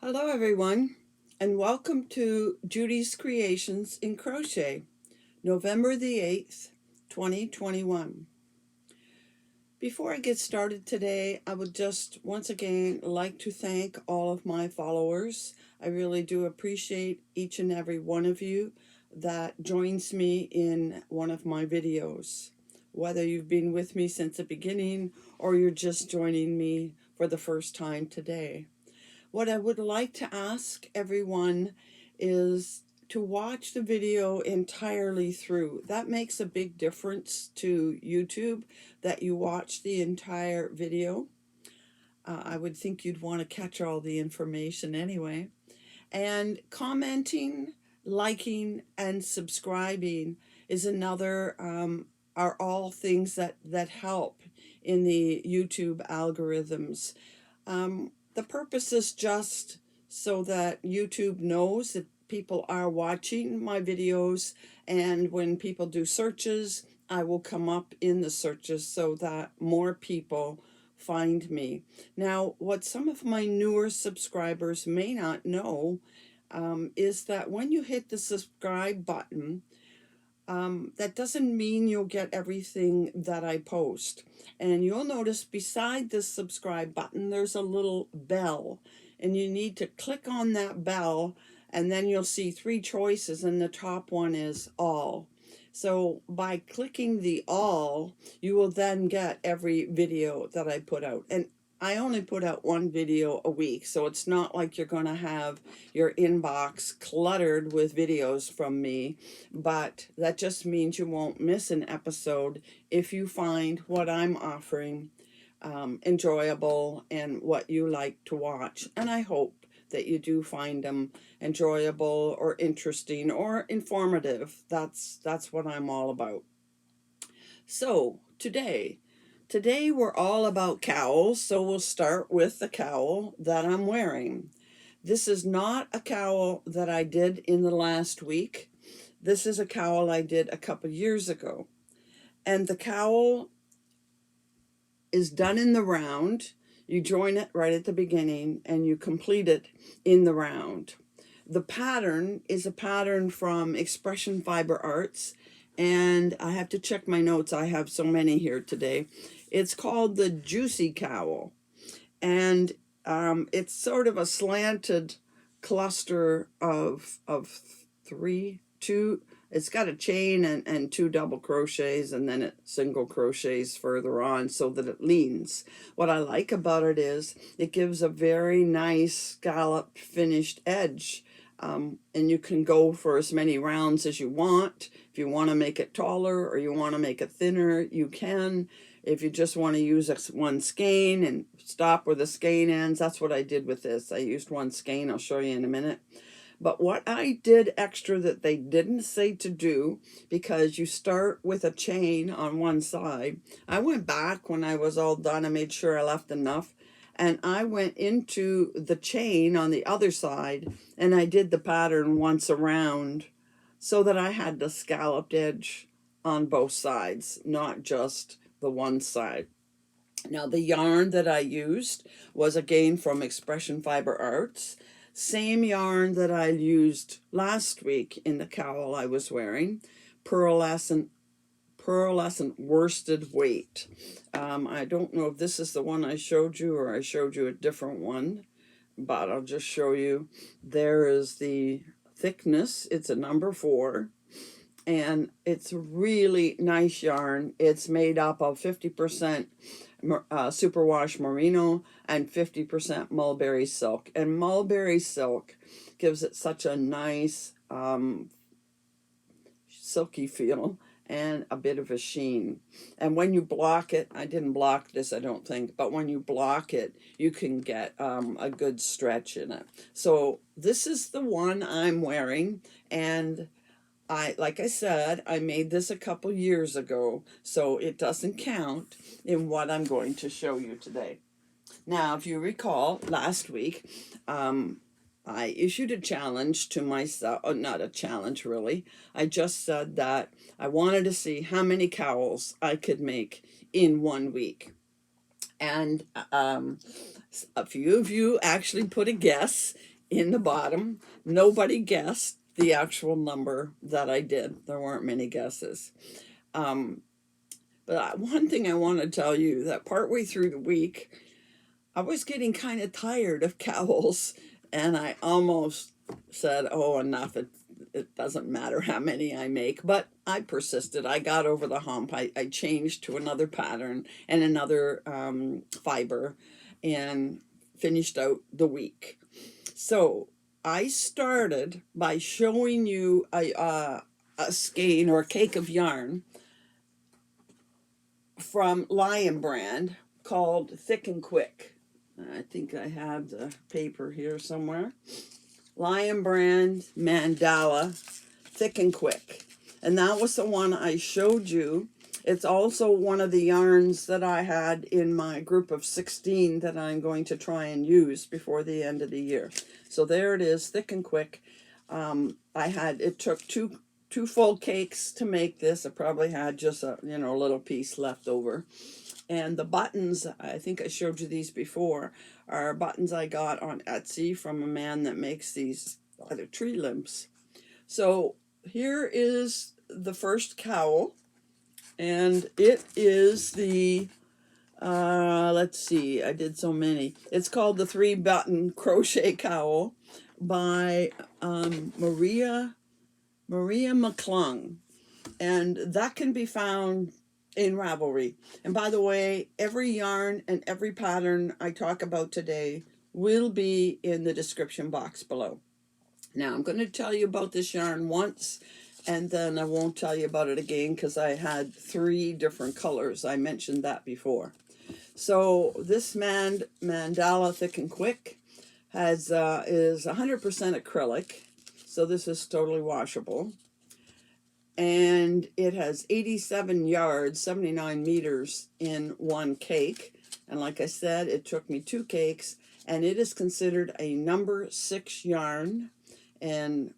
Hello everyone, and welcome to Judy's Creations in Crochet, November the 8th, 2021. Before I get started today, I would just once again like to thank all of my followers. I really do appreciate each and every one of you that joins me in one of my videos. Whether you've been with me since the beginning or you're just joining me for the first time today. What I would like to ask everyone is to watch the video entirely through. That makes a big difference to YouTube, that you watch the entire video. I would think you'd want to catch all the information anyway. And commenting, liking, and subscribing is another, are all things that help in the YouTube algorithms. The purpose is just so that YouTube knows that people are watching my videos, and when people do searches, I will come up in the searches so that more people find me. Now, what some of my newer subscribers may not know is that when you hit the subscribe button, that doesn't mean you'll get everything that I post. And you'll notice beside this subscribe button, there's a little bell. And you need to click on that bell, and then you'll see three choices, and the top one is all. So by clicking the all, you will then get every video that I put out. And I only put out one video a week, so it's not like you're going to have your inbox cluttered with videos from me, but that just means you won't miss an episode if you find what I'm offering enjoyable and what you like to watch. And I hope that you do find them enjoyable or interesting or informative. That's what I'm all about. So today we're all about cowls, so we'll start with the cowl that I'm wearing. This is not a cowl that I did in the last week. This is a cowl I did a couple years ago. And the cowl is done in the round. You join it right at the beginning and you complete it in the round. The pattern is a pattern from Expression Fiber Arts, and I have to check my notes. I have so many here today. It's called the Juicy Cowl, and it's sort of a slanted cluster of two. It's got a chain and two double crochets, and then it single crochets further on so that it leans. What I like about it is it gives a very nice scalloped finished edge. And you can go for as many rounds as you want. If you want to make it taller or you want to make it thinner, you can. If you just want to use one skein and stop where the skein ends, that's what I did with this. I used one skein. I'll show you in a minute. But what I did extra that they didn't say to do, because you start with a chain on one side, I went back when I was all done. I made sure I left enough. And I went into the chain on the other side, and I did the pattern once around so that I had the scalloped edge on both sides, not just the one side. Now, the yarn that I used was again from Expression Fiber Arts. Same yarn that I used last week in the cowl I was wearing, pearlescent worsted weight. I don't know if this is the one I showed you or I showed you a different one, but I'll just show you. There is the thickness. It's a number 4, and it's really nice yarn. It's made up of 50% superwash merino and 50% mulberry silk. And mulberry silk gives it such a nice silky feel and a bit of a sheen. And when you block it, I didn't block this, I don't think, but when you block it, you can get a good stretch in it. So this is the one I'm wearing, and like I said, I made this a couple years ago, so it doesn't count in what I'm going to show you today. Now, if you recall, last week, I issued a challenge to myself, not a challenge really. I just said that I wanted to see how many cowls I could make in 1 week. And a few of you actually put a guess in the bottom. Nobody guessed the actual number that I did. There weren't many guesses. But one thing I want to tell you, that partway through the week, I was getting kind of tired of cowls, and I almost said, oh, enough. It doesn't matter how many I make, but I persisted. I got over the hump. I changed to another pattern and another fiber and finished out the week. So I started by showing you a skein or a cake of yarn from Lion brand called Thick and Quick. I think I have the paper here somewhere. Lion brand mandala Thick and Quick. And that was the one I showed you. It's also one of the yarns that I had in my group of 16 that I'm going to try and use before the end of the year. So there it is, Thick and Quick. It took two full cakes to make this. I probably had just a little piece left over. And the buttons, I think I showed you these before, are buttons I got on Etsy from a man that makes these other tree limbs. So here is the first cowl, and it is the, let's see, I did so many. It's called the 3-button crochet cowl by Maria McClung, and that can be found in Ravelry. And by the way, every yarn and every pattern I talk about today will be in the description box below. Now I'm going to tell you about this yarn once, and then I won't tell you about it again because I had 3 different colors. I mentioned that before. So this mandala Thick and Quick is 100% acrylic, so this is totally washable. And it has 87 yards, 79 meters in one cake. And like I said, it took me 2 cakes, and it is considered a number 6 yarn. And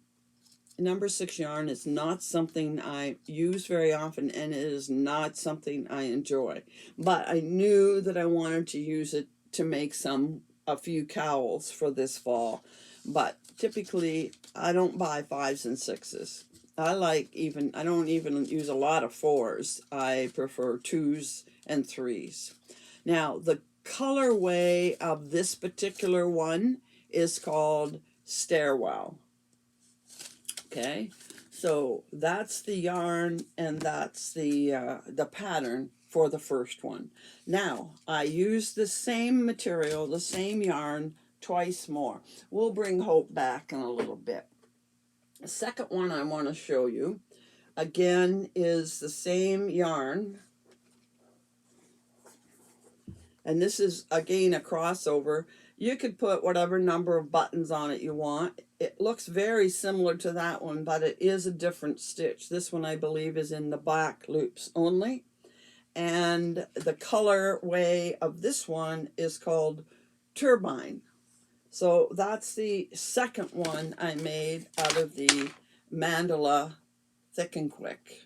number 6 yarn is not something I use very often, and it is not something I enjoy. But I knew that I wanted to use it to make a few cowls for this fall. But typically, I don't buy 5s and 6s. I don't even use a lot of 4s. I prefer 2s and 3s. Now, the colorway of this particular one is called Stairwell. Okay, so that's the yarn, and that's the pattern for the first one. Now, I use the same material, the same yarn, twice more. We'll bring Hope back in a little bit. The second one I want to show you, again, is the same yarn. And this is, again, a crossover. You could put whatever number of buttons on it you want. It looks very similar to that one, but it is a different stitch. This one, I believe, is in the black loops only. And the colorway of this one is called Turbine. So that's the second one I made out of the mandala Thick and Quick.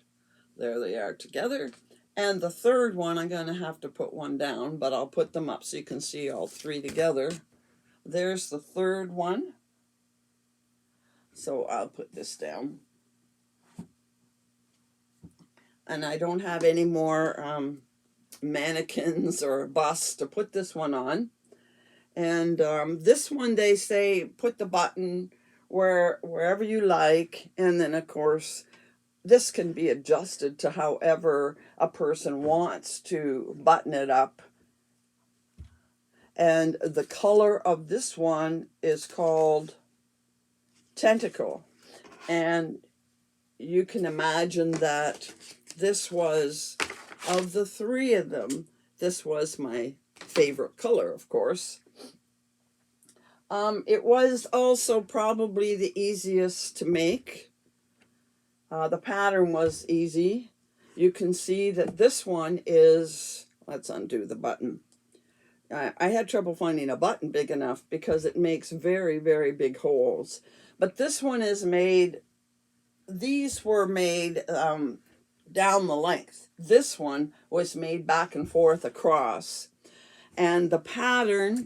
There they are together. And the third one, I'm going to have to put one down, but I'll put them up so you can see all 3 together. There's the third one. So I'll put this down. And I don't have any more mannequins or busts to put this one on. And this one, they say, put the button wherever you like. And then, of course, this can be adjusted to however a person wants to button it up. And the color of this one is called Tentacle. And you can imagine that this was, of the 3 of them, this was my favorite color, of course. It was also probably the easiest to make. The pattern was easy. You can see that this one is, let's undo the button. I had trouble finding a button big enough because it makes very, very big holes. But this one is made, these were made down the length. This one was made back and forth across. And the pattern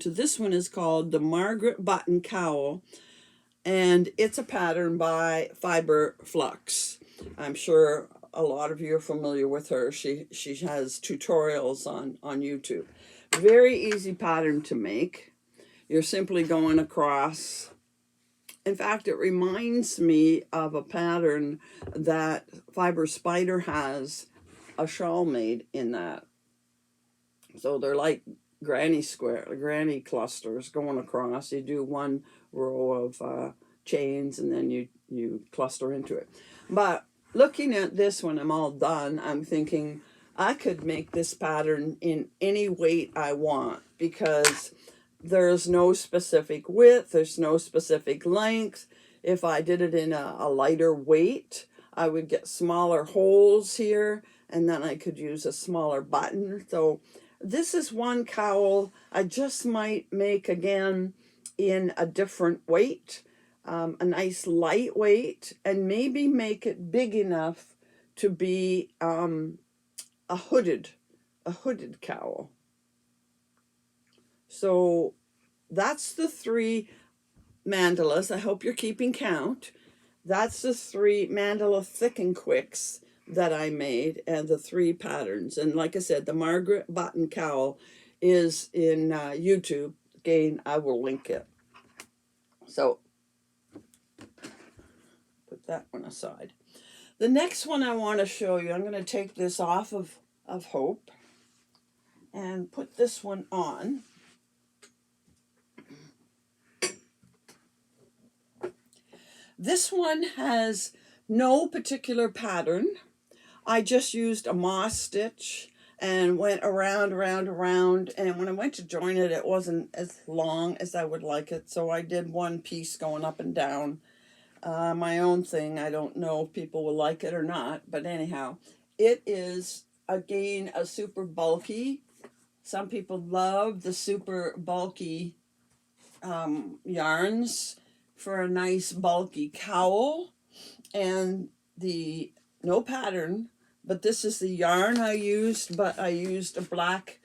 to this one is called the Margaret Button Cowl, and it's a pattern by Fiber Flux. I'm sure a lot of you are familiar with her. She has tutorials on YouTube. Very easy pattern to make. You're simply going across. In fact, it reminds me of a pattern that Fiber Spider has a shawl made in that. So they're like granny clusters going across. You do one row of chains and then you cluster into it. But looking at this when I'm all done, I'm thinking I could make this pattern in any weight I want, because there's no specific width, there's no specific length. If I did it in a lighter weight, I would get smaller holes here, and then I could use a smaller button. So this is one cowl I just might make again in a different weight, a nice lightweight, and maybe make it big enough to be a hooded cowl. So that's the 3 mandalas. I hope you're keeping count. That's the 3 mandala thick and quicks that I made, and the 3 patterns. And like I said, the Margaret Button Cowl is in YouTube. Again, I will link it. So put that one aside. The next one I want to show you, I'm going to take this off of Hope and put this one on. This one has no particular pattern. I just used a moss stitch and went around, and when I went to join it, it wasn't as long as I would like it, so I did one piece going up and down. My own thing. I don't know if people will like it or not, but anyhow, it is, again, a super bulky. Some people love the super bulky yarns for a nice bulky cowl, and the no pattern, but this is the yarn I used, but I used a black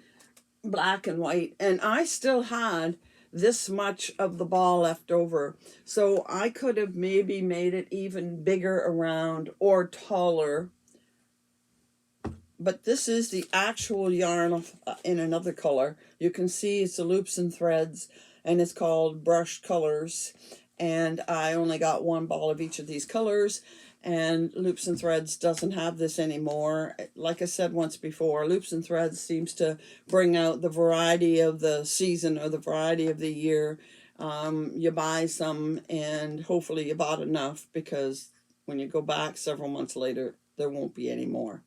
and white, and I still had this much of the ball left over, so I could have maybe made it even bigger around or taller. But this is the actual yarn in another color. You can see it's the loops and threads, and it's called Brushed Colors. And I only got 1 ball of each of these colors, and Loops and Threads doesn't have this anymore. Like I said once before, Loops and Threads seems to bring out the variety of the season or the variety of the year. You buy some, and hopefully you bought enough, because when you go back several months later, there won't be any more.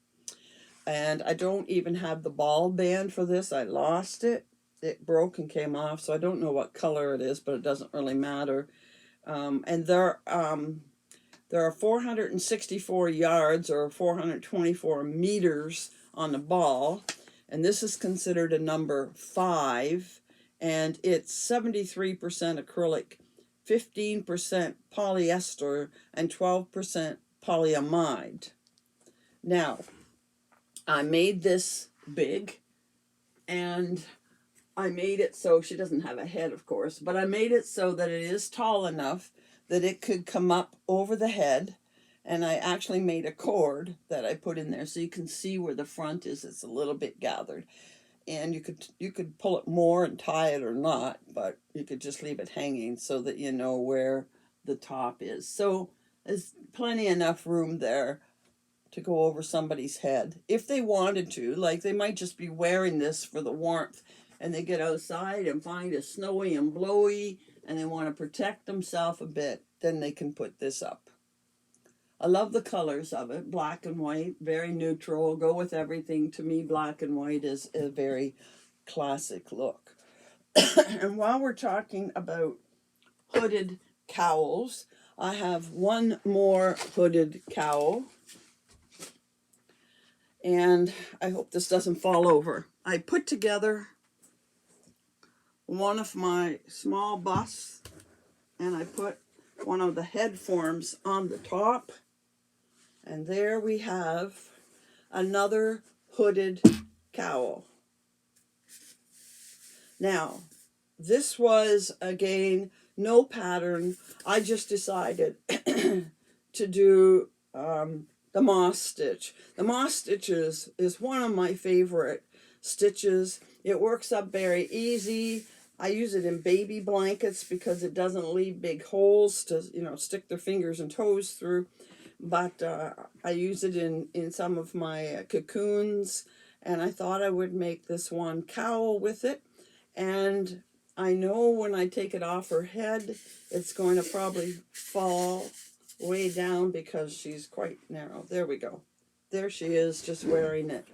And I don't even have the ball band for this. I lost it. It broke and came off, so I don't know what color it is, but it doesn't really matter. And there are 464 yards or 424 meters on the ball, and this is considered a number 5, and it's 73% acrylic, 15% polyester, and 12% polyamide. Now, I made this big, and I made it so she doesn't have a head, of course, but I made it so that it is tall enough that it could come up over the head. And I actually made a cord that I put in there so you can see where the front is. It's a little bit gathered, and you could pull it more and tie it or not, but you could just leave it hanging so that you know where the top is. So there's plenty enough room there to go over somebody's head if they wanted to. Like, they might just be wearing this for the warmth, and they get outside and find it snowy and blowy, and they want to protect themselves a bit, then they can put this up. I love the colors of it, black and white, very neutral, go with everything. To me, black and white is a very classic look. And while we're talking about hooded cowls, I have one more hooded cowl, and I hope this doesn't fall over. I put together one of my small busts, and I put one of the head forms on the top, and there we have another hooded cowl. Now, this was, again, no pattern. I just decided to do the moss stitch. The moss stitches is one of my favorite stitches. It works up very easy. I use it in baby blankets because it doesn't leave big holes to, stick their fingers and toes through. But I use it in some of my cocoons, and I thought I would make this one cowl with it. And I know when I take it off her head, it's going to probably fall way down because she's quite narrow. There we go. There she is, just wearing it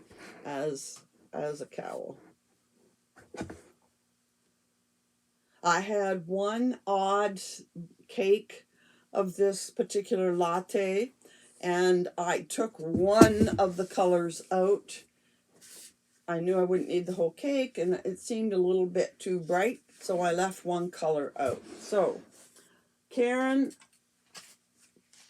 as a cowl. I had one odd cake of this particular latte, and I took one of the colors out. I knew I wouldn't need the whole cake, and it seemed a little bit too bright, so I left one color out. So, Karen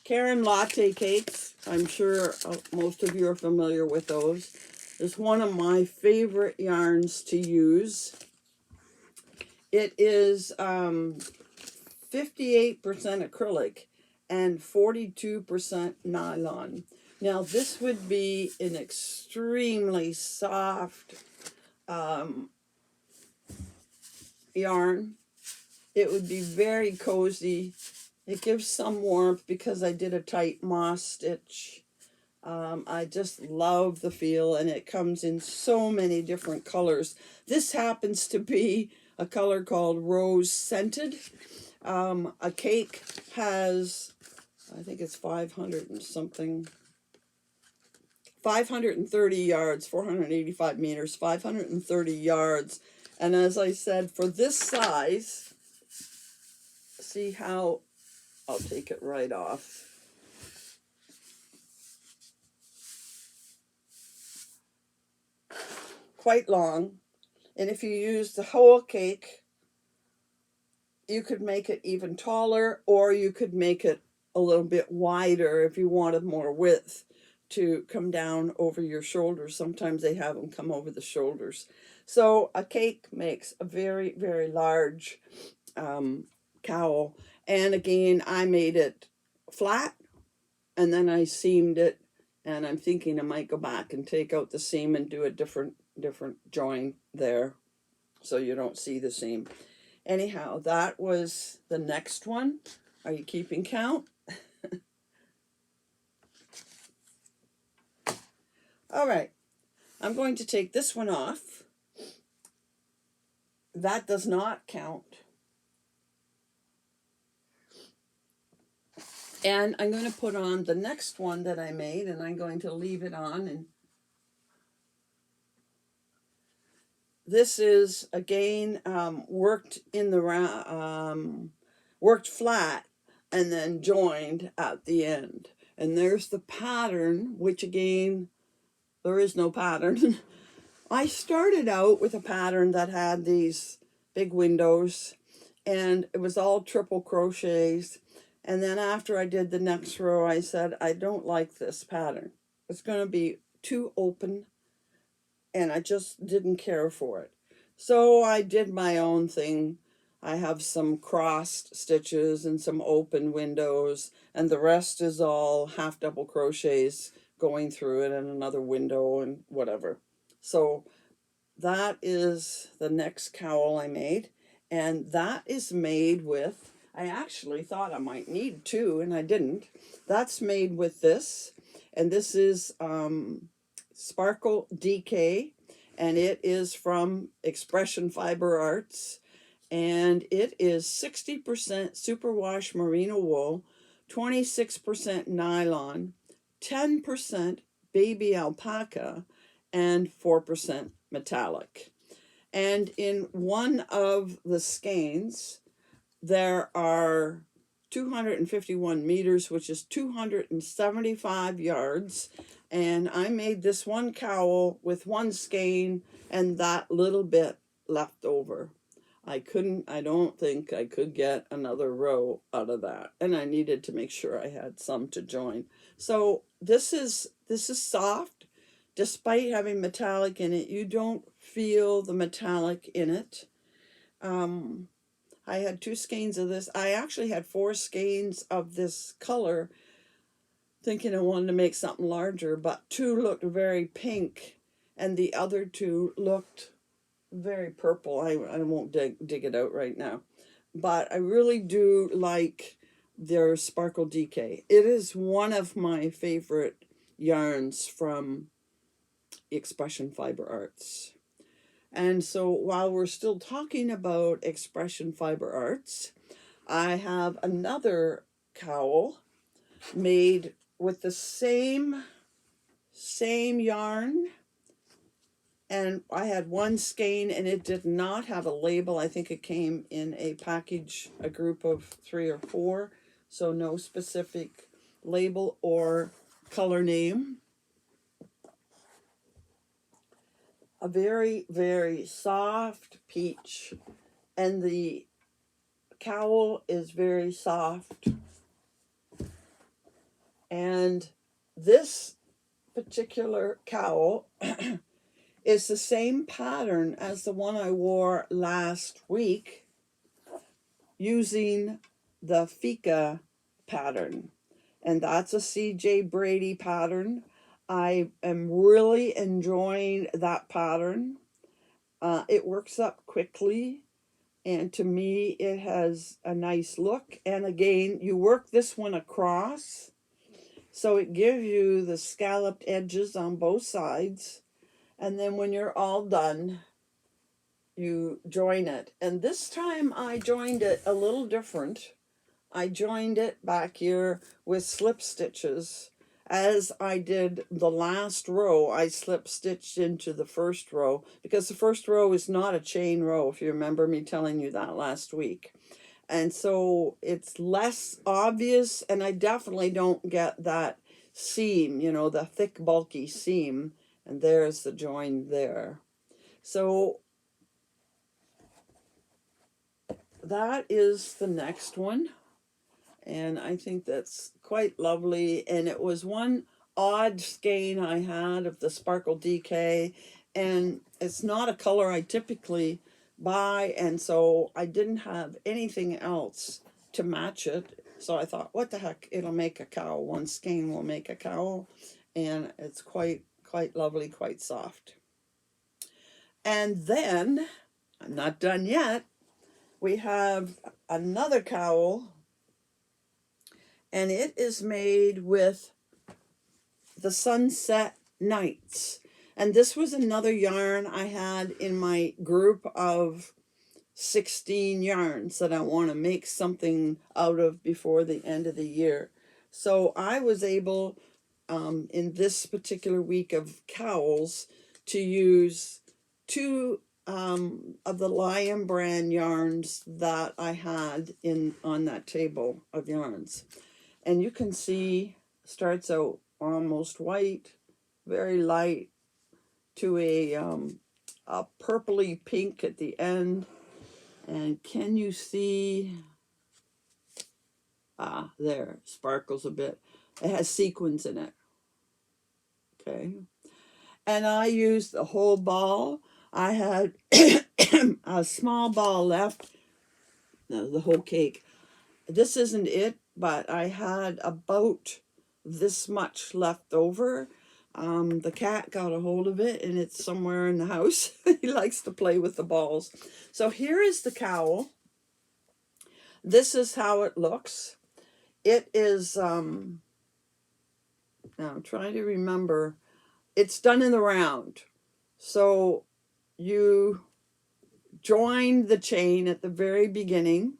latte cakes, I'm sure most of you are familiar with those. It's one of my favorite yarns to use. It is 58% acrylic and 42% nylon. Now, this would be an extremely soft yarn. It would be very cozy. It gives some warmth because I did a tight moss stitch. I just love the feel, and it comes in so many different colors. This happens to be a color called Rose Scented. A cake has, I think it's 500 and something, 530 yards, 485 meters, 530 yards. And as I said, for this size, see how, I'll take it right off. Quite long. And if you use the whole cake, you could make it even taller, or you could make it a little bit wider if you wanted more width to come down over your shoulders. Sometimes they have them come over the shoulders. So a cake makes a very, very large cowl. And again, I made it flat, and then I seamed it, and I'm thinking I might go back and take out the seam and do a different join there so you don't see the seam. Anyhow, that was the next one. Are you keeping count? All right, I'm going to take this one off. That does not count. And I'm going to put on the next one that I made, and I'm going to leave it on. And this is, again, worked in the worked flat and then joined at the end. And there's the pattern, which again, there is no pattern. I started out with a pattern that had these big windows, and it was all triple crochets. And then after I did the next row, I said, I don't like this pattern. It's going to be too open, and I just didn't care for it. So I did my own thing. I have some crossed stitches and some open windows, and the rest is all half double crochets going through it and another window and whatever. So that is the next cowl I made, and that is made with, I actually thought I might need two, and I didn't. That's made with this, and this is Sparkle DK, and it is from Expression Fiber Arts, and it is 60% superwash merino wool, 26% nylon, 10% baby alpaca, and 4% metallic. And in one of the skeins, there are 251 meters, which is 275 yards. And I made this one cowl with one skein and that little bit left over. I don't think I could get another row out of that. And I needed to make sure I had some to join. So this is soft. Despite having metallic in it, you don't feel the metallic in it. I had 2 skeins of this. I actually had 4 skeins of this color, thinking I wanted to make something larger, but 2 looked very pink and the other 2 looked very purple. I won't dig it out right now, but I really do like their Sparkle DK. It is one of my favorite yarns from Expression Fiber Arts. And so while we're still talking about Expression Fiber Arts, I have another cowl made with the same yarn, and I had 1 skein and it did not have a label. I think it came in a package, a group of 3 or 4, so no specific label or color name. A very, very soft peach, and the cowl is very soft. And this particular cowl is the same pattern as the one I wore last week, using the Fika pattern. And that's a CJ Brady pattern. I am really enjoying that pattern. It works up quickly, and to me it has a nice look. And again, you work this one across, so it gives you the scalloped edges on both sides. And then when you're all done, you join it. And this time I joined it a little different. I joined it back here with slip stitches. As I did the last row, I slip stitched into the first row, because the first row is not a chain row, if you remember me telling you that last week. And so it's less obvious, and I definitely don't get that seam, you know, the thick bulky seam. And there's the join there. So that is the next one. And I think that's quite lovely. And it was one odd skein I had of the Sparkle DK. And it's not a color I typically buy. And so I didn't have anything else to match it. So I thought, what the heck, it'll make a cowl. One skein will make a cowl. And it's quite lovely, quite soft. And then, I'm not done yet, we have another cowl, and it is made with the Sunset Nights. And this was another yarn I had in my group of 16 yarns that I want to make something out of before the end of the year. So I was able, in this particular week of cowls, to use 2 of the Lion brand yarns that I had on that table of yarns. And you can see, starts out almost white, very light, to a purpley pink at the end. And can you see? There, sparkles a bit. It has sequins in it. Okay. And I used the whole ball. I had a small ball left. No, the whole cake. This isn't it, but I had about this much left over. The cat got a hold of it, and it's somewhere in the house. He likes to play with the balls. So here is the cowl. This is how it looks. It is, now I'm trying to remember, it's done in the round. So you join the chain at the very beginning,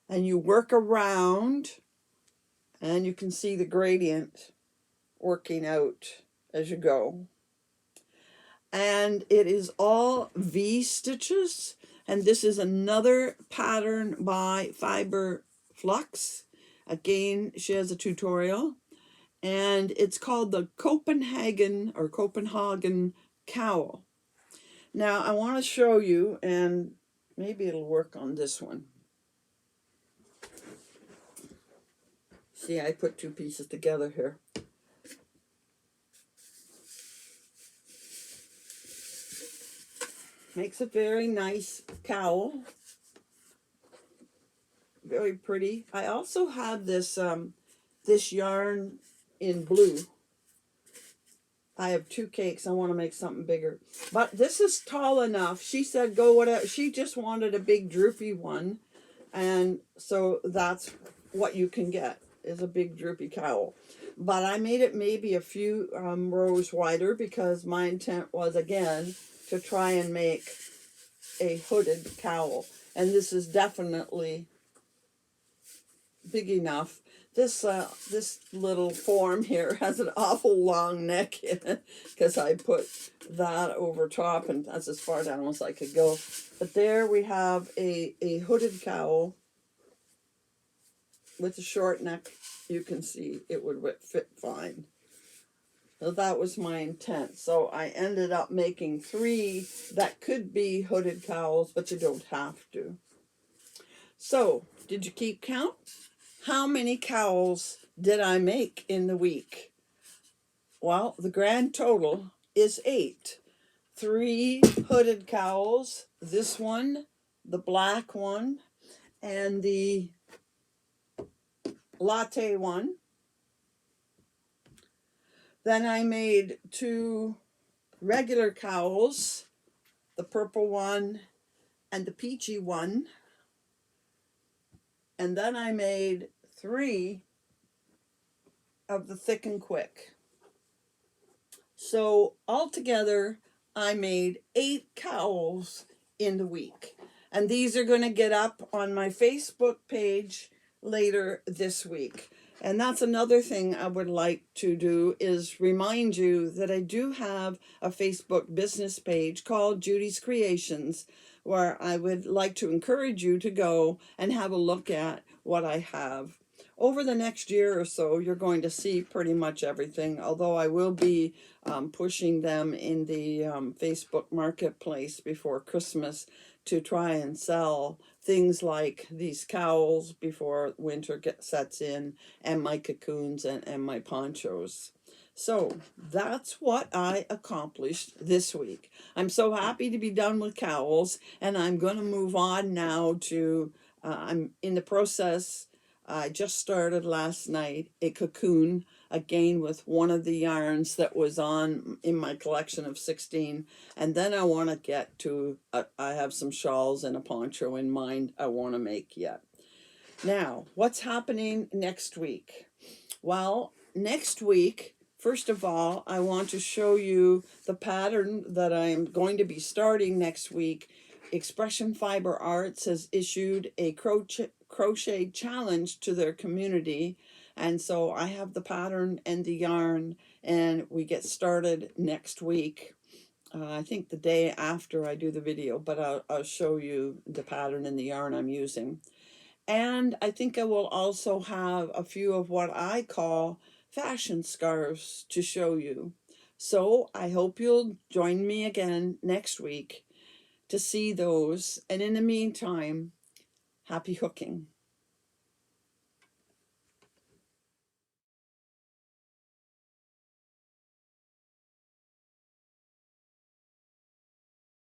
and you work around, and you can see the gradient working out as you go. And it is all V stitches, and this is another pattern by Fiber Flux. Again, she has a tutorial, and it's called the Copenhagen Cowl. Now I want to show you, and maybe it'll work on this one. See, I put 2 pieces together here. Makes a very nice cowl. Very pretty. I also have this this yarn in blue. I have 2 cakes. I want to make something bigger. But this is tall enough. She said go whatever. She just wanted a big droopy one. And so that's what you can get, is a big droopy cowl. But I made it maybe a few rows wider because my intent was, again, to try and make a hooded cowl. And this is definitely big enough. This little form here has an awful long neck in it because I put that over top, and that's as far down as I could go. But there we have a hooded cowl with a short neck. You can see it would fit fine. So that was my intent. So I ended up making 3 that could be hooded cowls, but you don't have to. So, did you keep count? How many cowls did I make in the week? Well, the grand total is 8. 3 hooded cowls, this one, the black one, and the latte one. Then I made 2 regular cowls, the purple one and the peachy one. And then I made 3 of the thick and quick. So altogether, I made 8 cowls in the week. And these are going to get up on my Facebook page later this week. And that's another thing I would like to do, is remind you that I do have a Facebook business page called Judy's Creations, where I would like to encourage you to go and have a look at what I have. Over the next year or so, you're going to see pretty much everything, although I will be pushing them in the Facebook marketplace before Christmas to try and sell things like these cowls before winter sets in, and my cocoons and my ponchos. So that's what I accomplished this week. I'm so happy to be done with cowls, and I'm going to move on now to, I'm in the process, I just started last night a cocoon, again with one of the yarns that was on in my collection of 16. And then I want to get to, I have some shawls and a poncho in mind I want to make yet. Now, what's happening next week? Well, next week, first of all, I want to show you the pattern that I'm going to be starting next week. Expression Fiber Arts has issued a crochet challenge to their community, and so I have the pattern and the yarn, and we get started next week. I think the day after I do the video, but I'll show you the pattern and the yarn I'm using. And I think I will also have a few of what I call fashion scarves to show you. So I hope you'll join me again next week to see those. And in the meantime, happy hooking.